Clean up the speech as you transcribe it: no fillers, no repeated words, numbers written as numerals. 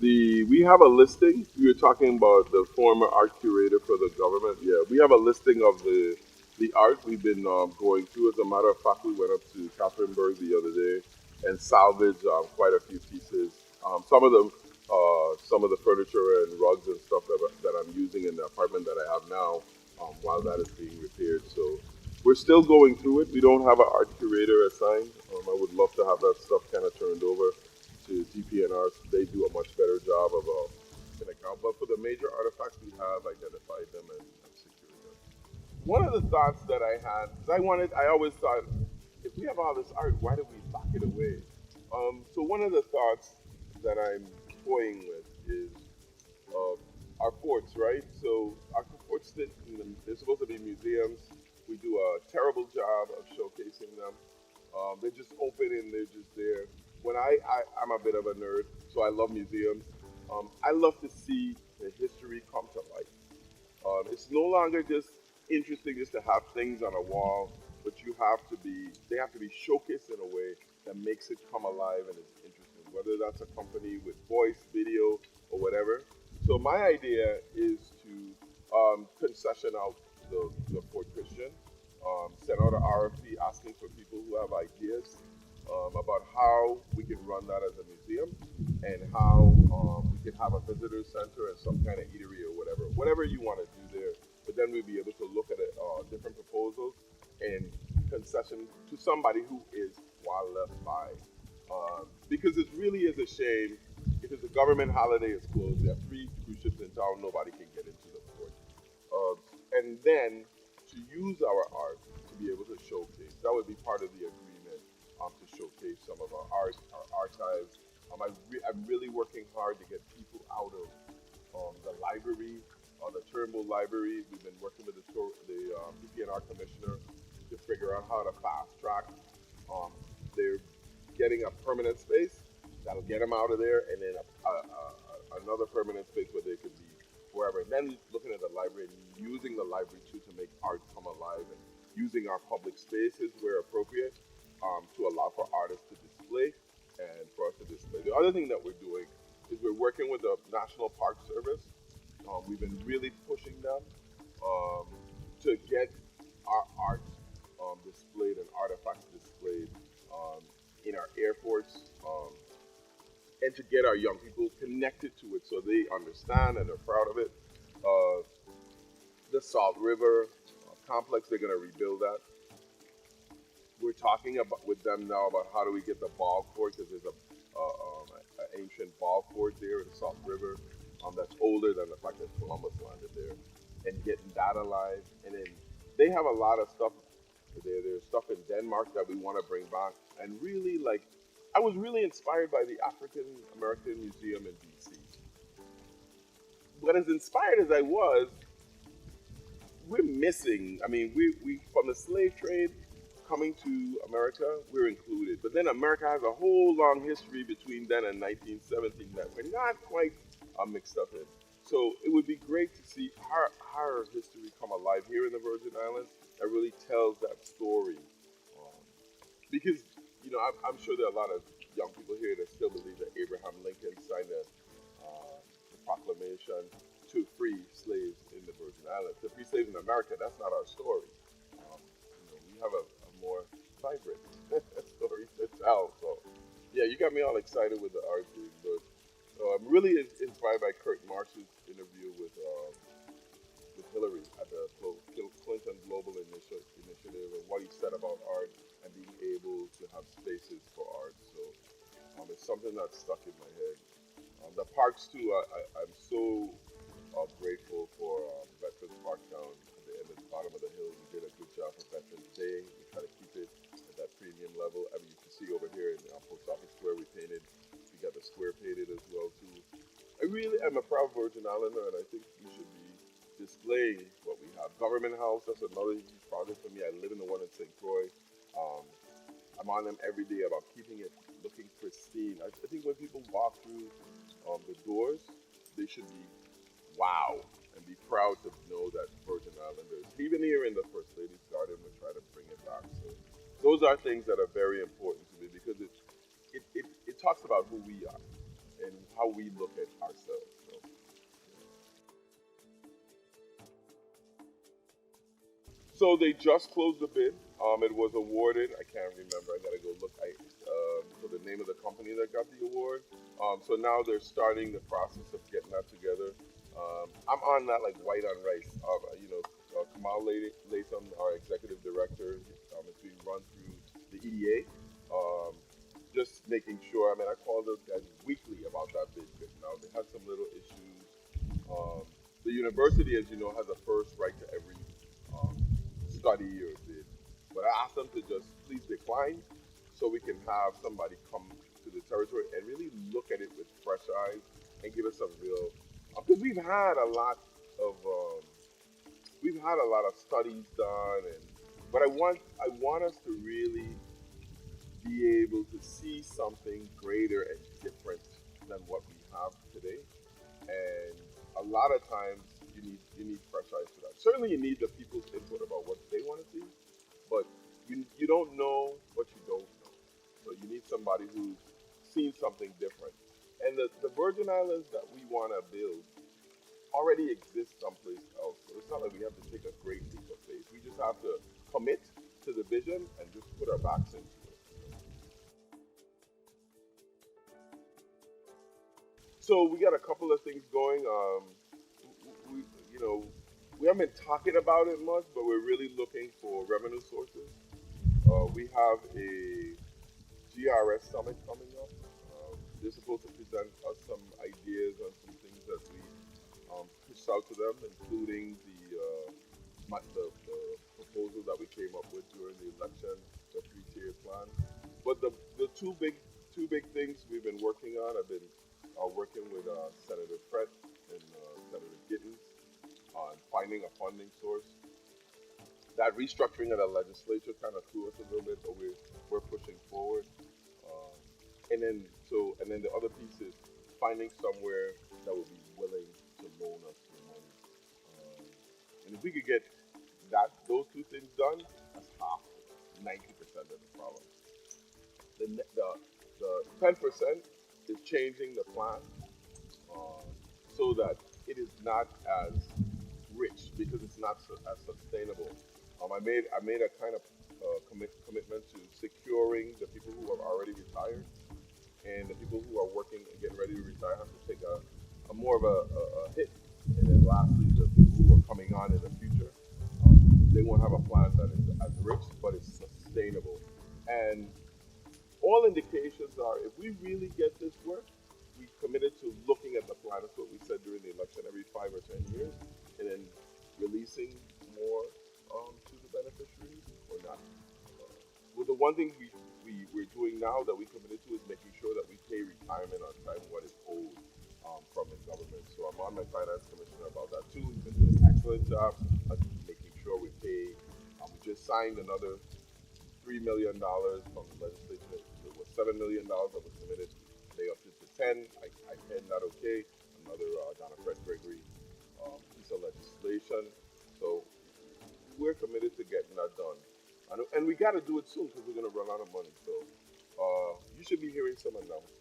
We have a listing. You were talking about the former art curator for the government. Yeah, we have a listing of the art we've been going through. As a matter of fact, we went up to Catherineburg the other day and salvaged quite a few pieces. Some of the furniture and rugs and stuff that I'm using in the apartment that I have now, while that is being repaired. So we're still going through it. We don't have an art curator assigned. I would love to have that stuff kind of turned over to DPNR. They do a much better job of an account. But for the major artifacts, we have identified them and secured them. One of the thoughts that I had, because I always thought, if we have all this art, why do we lock it away? So one of the thoughts that I'm toying with is uh, our forts, right? So our forts, they're supposed to be museums. We do a terrible job of showcasing them. They're just open and they're just there. I'm a bit of a nerd, so I love museums. I love to see the history come to life. It's no longer just interesting just to have things on a wall, but they have to be showcased in a way that makes it come alive and it's interesting, whether that's a company with voice, video, or whatever. So my idea is to concession out the Fort Christian, send out an RFP asking for people who have ideas about how we can run that as a museum and how we can have a visitor center and some kind of eatery or whatever you want to do there. But then we'll be able to look at it, different proposals and concession to somebody who is well left by. Because it really is a shame if it's a government holiday, it's closed. We have three cruise ships in town, nobody can get into the port. And then to use our art to be able to showcase. That would be part of the agreement to showcase some of our art, our archives. I'm really working hard to get people out of the library, the Turnbull Library. We've been working with the PPNR commissioner to figure out how to fast track. They're getting a permanent space that'll get them out of there, and then another permanent space where they could be wherever. And then looking at the library and using the library too to make art come alive and using our public spaces where appropriate to allow for artists to display and for us to display. The other thing that we're doing is we're working with the National Park Service. We've been really pushing them um, to get our art displayed and artifacts displayed um, in our airports. And to get our young people connected to it so they understand and are proud of it. Uh, the Salt River complex, they're going to rebuild that. We're talking about with them now about how do we get the ball court because there's an ancient ball court there in the Salt River that's older than the fact that Columbus landed there, and getting that alive. And then they have a lot of stuff there. There's stuff in Denmark that we want to bring back, and really like I was really inspired by the African American Museum in DC. But as inspired as I was, we're missing. I mean, we from the slave trade coming to America, we're included. But then America has a whole long history between then and 1917 that we're not quite mixed up in. So it would be great to see our history come alive here in the Virgin Islands that really tells that story. Um, because I'm sure there are a lot of young people here that still believe that Abraham Lincoln signed the proclamation to free slaves in the Virgin Islands. To free slaves in America, that's not our story. We have a more vibrant story to tell. So, yeah, you got me all excited with the art thing, but I'm really inspired by Kurt Marsh's interview with Hillary at the Clinton Global Initiative and what he said about art and being able to have spaces for art. So it's something that's stuck in my head. The parks too. I'm so grateful for Veterans Park down at the end of the bottom of the hill. We did a good job for Veterans Day. We try to keep it at that premium level. I mean, you can see over here in Post Office Square, we painted. We got the square painted as well too. I really am a proud Virgin Islander, and I think we should be displaying what we have. Government House, that's another huge project for me. I live in the one in St. Croix. Um, I'm on them every day about keeping it looking pristine. I think when people walk through the doors, they should be wow and be proud to know that Virgin Islanders, even here in the First Lady's Garden, we try to bring it back. So those are things that are very important to me because it talks about who we are in how we look at ourselves. So. So they just closed the bid. It was awarded. I can't remember. I gotta go look. For the name of the company that got the award. So now they're starting the process of getting that together. I'm on that like white on rice. Kamal Latham, our executive director, is being run through the EDA. Um, just making sure. I mean, I call those guys weekly about that bid. Now they had some little issues. Um, the university, as you know, has a first right to every um, study or bid. But I asked them to just please decline so we can have somebody come to the territory and really look at it with fresh eyes and give us some real. Because we've had a lot of studies done, but I want us to really be able to see something greater and different than what we have today. And a lot of times you need fresh eyes for that. Certainly, you need the people's input about what they want to see, but you don't know what you don't know. So you need somebody who's seen something different. And the Virgin Islands that we want to build already exist someplace else. So it's not like we have to take a great leap of faith. We just have to commit to the vision and just put our backs into it. So we got a couple of things going. We, you know, we haven't been talking about it much, but we're really looking for revenue sources. We have a GRS summit coming up. They're supposed to present us some ideas on some things that we pushed out to them, including the proposal that we came up with during the election, the three-tier plan. But the two big things we've been working on. I've been working with Senator Fred and Senator Gittens on finding a funding source. That restructuring of the legislature kind of threw us a little bit, but we're pushing forward. Um, and then the other piece is finding somewhere that would be willing to loan us the money. Um, and if we could get those two things done, that's half, 90% of the problem. The 10% is changing the plan um, so that it is not as rich because it's not as sustainable. I made a kind of commitment to securing the people who have already retired, and the people who are working and getting ready to retire have to take a more of a hit. And then lastly, the people who are coming on in the future, they won't have a plan that is as rich, but it's sustainable. And all indications are if we really get this work, we committed to looking at the plan. That's what we said during the election every 5 or 10 years, and then releasing more to the beneficiaries or not. Well, the one thing we're doing now that we committed to is making sure that we pay retirement on time what is owed from the government. So I'm on my finance commissioner about that too. He's been doing an excellent job of making sure we pay. We just signed another $3 million from the legislature. It was $7 million that was committed. They upped it to 10. I penned that okay. Another Donna Fred Gregory piece of legislation. So we're committed to getting that done. And we got to do it soon because we're going to run out of money. So you should be hearing some announcements.